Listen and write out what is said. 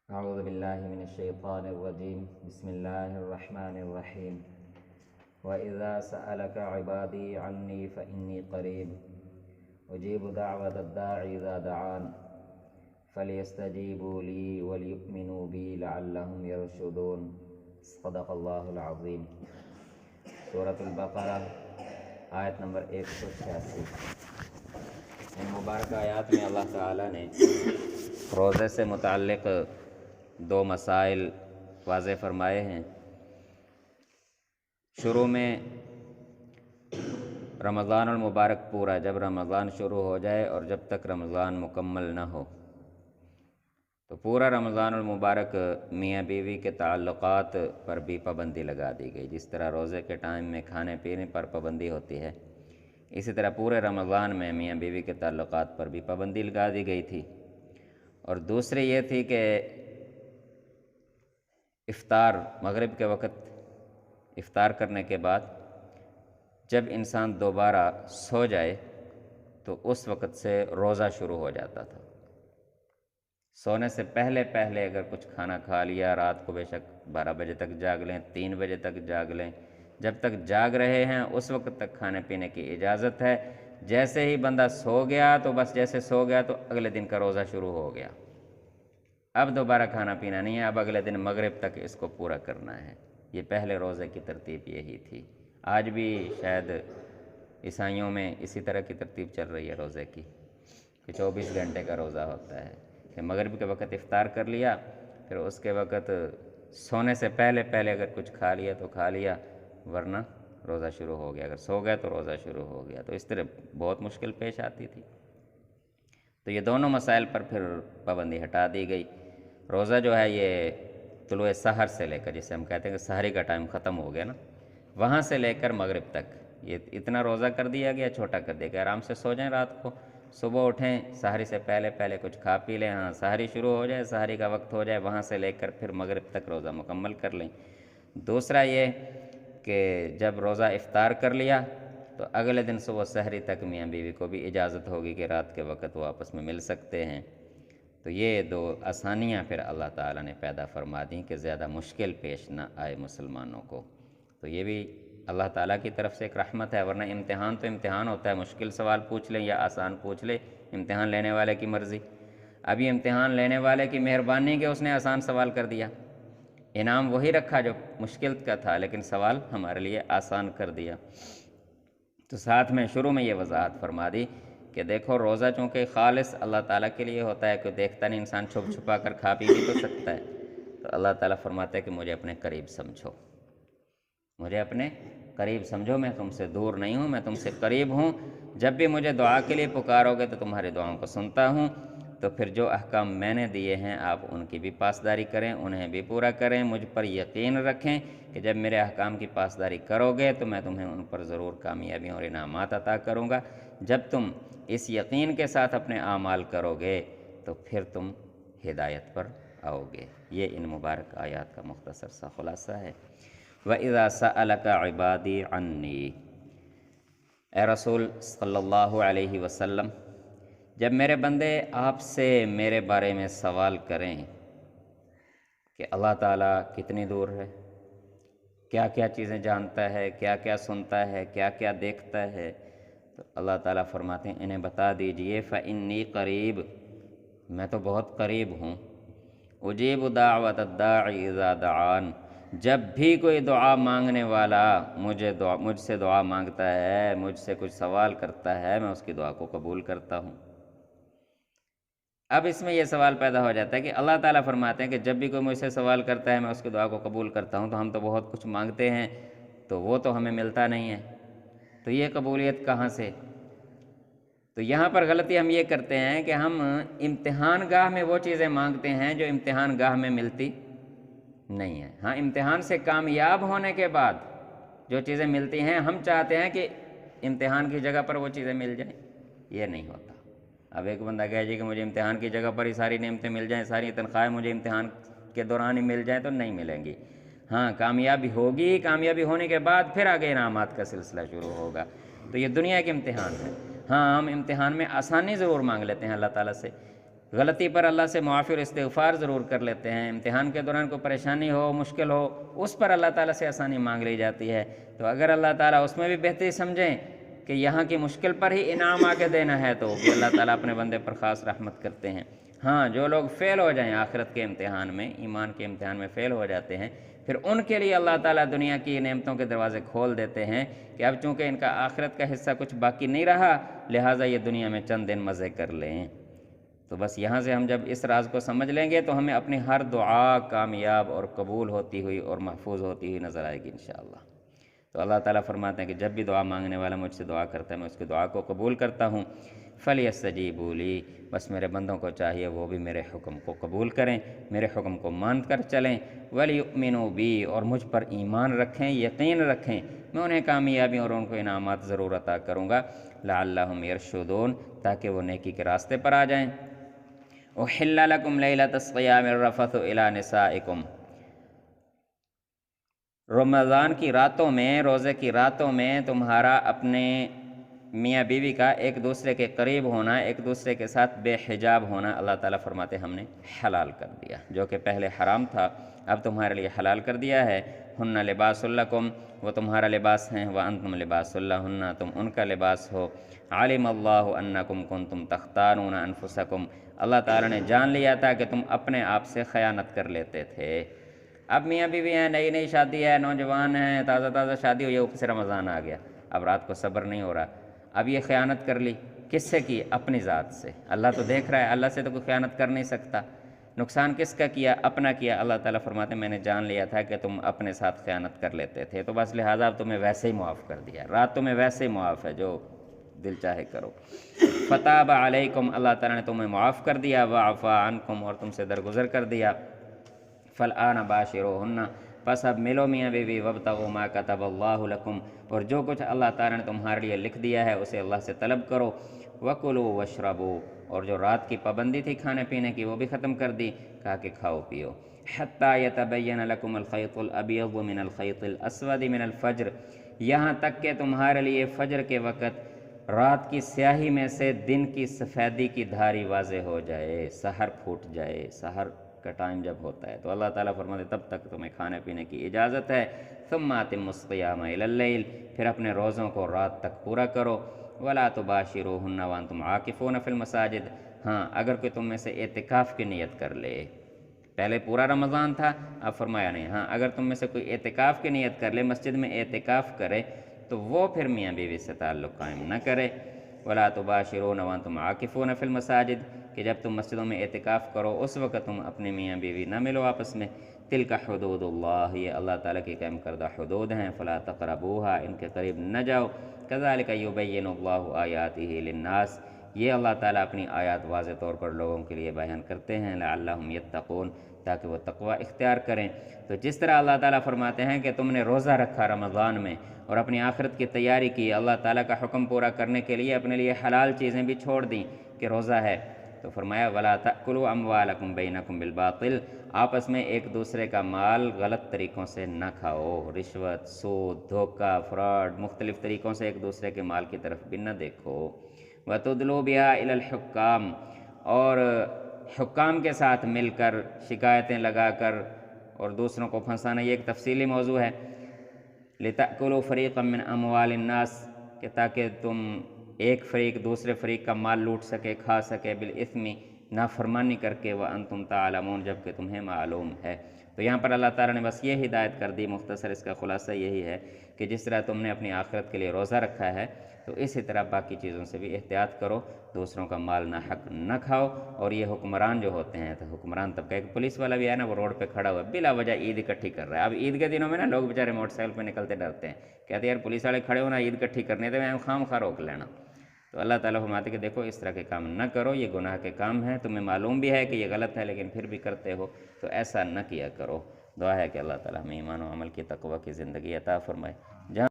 أعوذ بالله من الشيطان الرجيم بسم الله الرحمن الرحيم وإذا سألك عبادي عني فإني قريب أجيب دعوة الداعي إذا دعان فليستجيبوا لي وليؤمنوا بي لعلهم يرشدون صدق الله العظيم۔ سورۃ البقرہ آیت نمبر 186۔ ان مبارکہ آیات میں اللہ تعالیٰ نے روزے سے متعلق دو مسائل واضح فرمائے ہیں۔ شروع میں رمضان المبارک پورا، جب رمضان شروع ہو جائے اور جب تک رمضان مکمل نہ ہو تو پورا رمضان المبارک میاں بیوی کے تعلقات پر بھی پابندی لگا دی گئی۔ جس طرح روزے کے ٹائم میں کھانے پینے پر پابندی ہوتی ہے، اسی طرح پورے رمضان میں میاں بیوی کے تعلقات پر بھی پابندی لگا دی گئی تھی۔ اور دوسری یہ تھی کہ افطار، مغرب کے وقت افطار کرنے کے بعد جب انسان دوبارہ سو جائے تو اس وقت سے روزہ شروع ہو جاتا تھا۔ سونے سے پہلے اگر کچھ کھانا کھا لیا، رات کو بے شک 12 بجے تک جاگ لیں، 3 بجے تک جاگ لیں، جب تک جاگ رہے ہیں اس وقت تک کھانے پینے کی اجازت ہے۔ جیسے ہی بندہ سو گیا تو بس جیسے سو گیا تو اگلے دن کا روزہ شروع ہو گیا، اب دوبارہ کھانا پینا نہیں ہے، اب اگلے دن مغرب تک اس کو پورا کرنا ہے۔ یہ پہلے روزے کی ترتیب یہی تھی۔ آج بھی شاید عیسائیوں میں اسی طرح کی ترتیب چل رہی ہے روزے کی، کہ 24 گھنٹے کا روزہ ہوتا ہے، کہ مغرب کے وقت افطار کر لیا، پھر اس کے وقت سونے سے پہلے اگر کچھ کھا لیا تو کھا لیا، ورنہ روزہ شروع ہو گیا، اگر سو گئے تو روزہ شروع ہو گیا۔ تو اس طرح بہت مشکل پیش آتی تھی۔ تو یہ دونوں مسائل پر پھر پابندی ہٹا دی گئی۔ روزہ جو ہے یہ طلوع سحر سے لے کر، جسے ہم کہتے ہیں کہ سحری کا ٹائم ختم ہو گیا نا، وہاں سے لے کر مغرب تک یہ اتنا روزہ کر دیا گیا، چھوٹا کر دیا گیا۔ آرام سے سو جائیں، رات کو صبح اٹھیں، سحری سے پہلے کچھ کھا پی لیں، ہاں سحری شروع ہو جائے، سحری کا وقت ہو جائے، وہاں سے لے کر پھر مغرب تک روزہ مکمل کر لیں۔ دوسرا یہ کہ جب روزہ افطار کر لیا تو اگلے دن صبح سحری تک میاں بیوی کو بھی اجازت ہوگی کہ رات کے وقت وہ آپس میں مل سکتے ہیں۔ تو یہ دو آسانیاں پھر اللہ تعالیٰ نے پیدا فرما دیں کہ زیادہ مشکل پیش نہ آئے مسلمانوں کو۔ تو یہ بھی اللہ تعالیٰ کی طرف سے ایک رحمت ہے، ورنہ امتحان تو امتحان ہوتا ہے، مشکل سوال پوچھ لیں یا آسان پوچھ لیں، امتحان لینے والے کی مرضی۔ اب یہ امتحان لینے والے کی مہربانی کہ اس نے آسان سوال کر دیا، انعام وہی رکھا جو مشکل کا تھا، لیکن سوال ہمارے لیے آسان کر دیا۔ تو ساتھ میں شروع میں یہ وضاحت فرما دی کہ دیکھو روزہ چونکہ خالص اللہ تعالیٰ کے لیے ہوتا ہے، کہ دیکھتا نہیں، انسان چھپ چھپا کر کھا پی بھی تو سکتا ہے، تو اللہ تعالیٰ فرماتا ہے کہ مجھے اپنے قریب سمجھو، مجھے اپنے قریب سمجھو، میں تم سے دور نہیں ہوں، میں تم سے قریب ہوں۔ جب بھی مجھے دعا کے لیے پکارو گے تو تمہاری دعاؤں کو سنتا ہوں۔ تو پھر جو احکام میں نے دیے ہیں آپ ان کی بھی پاسداری کریں، انہیں بھی پورا کریں، مجھ پر یقین رکھیں کہ جب میرے احکام کی پاسداری کرو گے تو میں تمہیں ان پر ضرور کامیابی اور انعامات عطا کروں گا۔ جب تم اس یقین کے ساتھ اپنے اعمال کرو گے تو پھر تم ہدایت پر آؤ گے۔ یہ ان مبارک آیات کا مختصر سا خلاصہ ہے۔ وَإِذَا سَأَلَكَ عِبَادِي عَنِّي، اے رسول صلی اللہ علیہ وسلم، جب میرے بندے آپ سے میرے بارے میں سوال کریں کہ اللہ تعالیٰ کتنی دور ہے، کیا کیا چیزیں جانتا ہے، کیا کیا سنتا ہے، کیا کیا دیکھتا ہے، تو اللہ تعالیٰ فرماتے ہیں انہیں بتا دیجئے فَإِنِّي قریب، میں تو بہت قریب ہوں، اجیب دعوت الداعِ اذا دعان، جب بھی کوئی دعا مانگنے والا مجھ سے دعا مانگتا ہے، مجھ سے کچھ سوال کرتا ہے، میں اس کی دعا کو قبول کرتا ہوں۔ اب اس میں یہ سوال پیدا ہو جاتا ہے کہ اللہ تعالیٰ فرماتے ہیں کہ جب بھی کوئی مجھ سے سوال کرتا ہے میں اس کی دعا کو قبول کرتا ہوں، تو ہم تو بہت کچھ مانگتے ہیں تو وہ تو ہمیں ملتا نہیں ہے، تو یہ قبولیت کہاں سے؟ تو یہاں پر غلطی ہم یہ کرتے ہیں کہ ہم امتحان گاہ میں وہ چیزیں مانگتے ہیں جو امتحان گاہ میں ملتی نہیں ہیں۔ ہاں، امتحان سے کامیاب ہونے کے بعد جو چیزیں ملتی ہیں ہم چاہتے ہیں کہ امتحان کی جگہ پر وہ چیزیں مل جائیں، یہ نہیں ہوتا۔ اب ایک بندہ کہے جی کہ مجھے امتحان کی جگہ پر ہی ساری نعمتیں مل جائیں، ساری تنخواہیں مجھے امتحان کے دوران ہی مل جائیں، تو نہیں ملیں گی۔ ہاں، کامیابی ہوگی، کامیابی ہونے کے بعد پھر آگے انعامات کا سلسلہ شروع ہوگا۔ تو یہ دنیا کے امتحان ہے۔ ہاں، ہم امتحان میں آسانی ضرور مانگ لیتے ہیں اللہ تعالیٰ سے، غلطی پر اللہ سے معافی اور استغفار ضرور کر لیتے ہیں، امتحان کے دوران کوئی پریشانی ہو، مشکل ہو، اس پر اللہ تعالیٰ سے آسانی مانگ لی جاتی ہے، تو اگر اللہ تعالیٰ اس میں بھی بہتری سمجھیں کہ یہاں کی مشکل پر ہی انعام آگے دینا ہے، تو بھی اللہ تعالیٰ اپنے بندے پر خاص رحمت کرتے ہیں۔ ہاں، جو لوگ فیل ہو جائیں آخرت کے امتحان میں، ایمان کے امتحان میں فیل ہو جاتے ہیں، پھر ان کے لیے اللہ تعالیٰ دنیا کی نعمتوں کے دروازے کھول دیتے ہیں کہ اب چونکہ ان کا آخرت کا حصہ کچھ باقی نہیں رہا، لہٰذا یہ دنیا میں چند دن مزے کر لیں۔ تو بس یہاں سے ہم جب اس راز کو سمجھ لیں گے تو ہمیں اپنی ہر دعا کامیاب اور قبول ہوتی ہوئی اور محفوظ ہوتی ہوئی نظر آئے گی انشاءاللہ۔ تو اللہ تعالیٰ فرماتے ہیں کہ جب بھی دعا مانگنے والا مجھ سے دعا کرتا ہے، میں اس کی دعا کو قبول کرتا ہوں۔ فَلْيَسْتَجِيبُوا لِي، بس میرے بندوں کو چاہیے وہ بھی میرے حکم کو قبول کریں، میرے حکم کو مان کر چلیں۔ وَلْيُؤْمِنُوا بِي، اور مجھ پر ایمان رکھیں، یقین رکھیں، میں انہیں کامیابی اور ان کو انعامات ضرور عطا کروں گا۔ لَعَلَّهُمْ يَرْشُدُونَ، تاکہ وہ نیکی کے راستے پر آ جائیں۔ أُحِلَّ لَكُمْ لَيْلَةَ الصِّيَامِ الرَّفَثُ إِلَىٰ نِسَائِكُمْ، رمضان کی راتوں میں، روزے کی راتوں میں تمہارا اپنے میاں بیوی کا ایک دوسرے کے قریب ہونا، ایک دوسرے کے ساتھ بے حجاب ہونا اللہ تعالیٰ فرماتے ہم نے حلال کر دیا، جو کہ پہلے حرام تھا اب تمہارے لیے حلال کر دیا ہے۔ ہن لباس لکم، وہ تمہارا لباس ہیں، وانتم لباس لہن، تم ان کا لباس ہو۔ علم اللہ انکم کنتم تختانون انفسکم، اللہ تعالیٰ نے جان لیا تھا کہ تم اپنے آپ سے خیانت کر لیتے تھے۔ اب میاں بیوی ہیں، نئی نئی شادی ہے، نوجوان ہیں، تازہ تازہ شادی ہوئی ہے، اوپر سے رمضان آ گیا، اب رات کو صبر نہیں ہو رہا، اب یہ خیانت کر لی، کس سے کی؟ اپنی ذات سے۔ اللہ تو دیکھ رہا ہے، اللہ سے تو کوئی خیانت کر نہیں سکتا۔ نقصان کس کا کیا؟ اپنا کیا۔ اللہ تعالیٰ فرماتے ہیں میں نے جان لیا تھا کہ تم اپنے ساتھ خیانت کر لیتے تھے، تو بس لہٰذا اب تمہیں ویسے ہی معاف کر دیا، رات تمہیں ویسے ہی معاف ہے، جو دل چاہے کرو۔ فتاب علیکم، اللہ تعالیٰ نے تمہیں معاف کر دیا، وعفا عنکم، اور تم سے درگزر کر دیا۔ فالآن باشروہن، پس اب ملو میاں بیوی، وابتغوا ما کتب اللہ لکم، اور جو کچھ اللہ تعالیٰ نے تمہارے لیے لکھ دیا ہے اسے اللہ سے طلب کرو۔ وکلوا واشربوا، اور جو رات کی پابندی تھی کھانے پینے کی وہ بھی ختم کر دی، کہا کہ کھاؤ پیو۔ حتی یتبین لکم الخیط الابیض من الخیط الاسود من الفجر، یہاں تک کہ تمہارے لیے فجر کے وقت رات کی سیاہی میں سے دن کی سفیدی کی دھاری واضح ہو جائے، سحر پھوٹ جائے۔ سحر کا ٹائم جب ہوتا ہے تو اللہ تعالیٰ فرماتے تب تک تمہیں کھانے پینے کی اجازت ہے۔ ثم اتموا الصیام الی اللیل، پھر اپنے روزوں کو رات تک پورا کرو۔ ولا تباشروہن وانتم عاکفون فی المساجد، ہاں اگر کوئی تم میں سے اعتکاف کی نیت کر لے، پہلے پورا رمضان تھا اب فرمایا نہیں، ہاں اگر تم میں سے کوئی اعتکاف کی نیت کر لے، مسجد میں اعتکاف کرے، تو وہ پھر میاں بیوی سے تعلق قائم نہ کرے۔ ولا تباشرون وانتم عاکفون فی المساجد، کہ جب تم مسجدوں میں اعتکاف کرو اس وقت تم اپنے میاں بیوی نہ ملو آپس میں۔ تلک حدود اللہ، یہ اللہ تعالیٰ کی قائم کردہ حدود ہیں، فلا تقربوها، ان کے قریب نہ جاؤ۔ کذالک یبین اللہ آیاتہ للناس، یہ اللہ تعالیٰ اپنی آیات واضح طور پر لوگوں کے لیے بیان کرتے ہیں، لعلہم یتقون، تاکہ وہ تقوی اختیار کریں۔ تو جس طرح اللہ تعالیٰ فرماتے ہیں کہ تم نے روزہ رکھا رمضان میں اور اپنی آخرت کی تیاری کی، اللہ تعالیٰ کا حکم پورا کرنے کے لیے اپنے لیے حلال چیزیں بھی چھوڑ دیں کہ روزہ ہے، تو فرمایا وَلَا تَأْكُلُوا أَمْوَالَكُمْ بَيْنَكُمْ بِالْبَاطِلِ، آپس میں ایک دوسرے کا مال غلط طریقوں سے نہ کھاؤ، رشوت، سود، دھوکہ، فراڈ، مختلف طریقوں سے ایک دوسرے کے مال کی طرف بھی نہ دیکھو۔ وَتُدْلُوا بِهَا إِلَى الْحُكَّامِ، اور حکام کے ساتھ مل کر شکایتیں لگا کر اور دوسروں کو پھنسانا، یہ ایک تفصیلی موضوع ہے۔ لِتَأْكُلُوا فَرِيقًا مِّنْ أَمْوَالِ النَّاسِ، کہ تاکہ تم ایک فریق دوسرے فریق کا مال لوٹ سکے، کھا سکے، بالإثم، نافرمانی کر کے، وَأَنْتُمْ تَعْلَمُونَ، جبکہ تمہیں معلوم ہے۔ تو یہاں پر اللہ تعالیٰ نے بس یہ ہدایت کر دی، مختصر اس کا خلاصہ یہی ہے کہ جس طرح تم نے اپنی آخرت کے لیے روزہ رکھا ہے تو اسی طرح باقی چیزوں سے بھی احتیاط کرو، دوسروں کا مال نہ حق نہ کھاؤ۔ اور یہ حکمران جو ہوتے ہیں، تو حکمران طبقہ، ایک پولیس والا بھی ہے نا، وہ روڈ پہ کھڑا ہوا بلا وجہ عید اکٹھی کر رہا ہے۔ اب عید کے دنوں میں نا لوگ بیچارے موٹر سائیکل پہ نکلتے ڈرتے ہیں، کہتے ہیں یار پولیس والے کھڑے ہونا عید اکٹھی کرنے تھے، میں خام خواہ روک لینا۔ تو اللہ تعالیٰ فرماتے کہ دیکھو اس طرح کے کام نہ کرو، یہ گناہ کے کام ہیں، تمہیں معلوم بھی ہے کہ یہ غلط ہے لیکن پھر بھی کرتے ہو، تو ایسا نہ کیا کرو۔ دعا ہے کہ اللہ تعالیٰ ہمیں ایمان و عمل کی تقوی کی زندگی عطا فرمائے۔ جہاں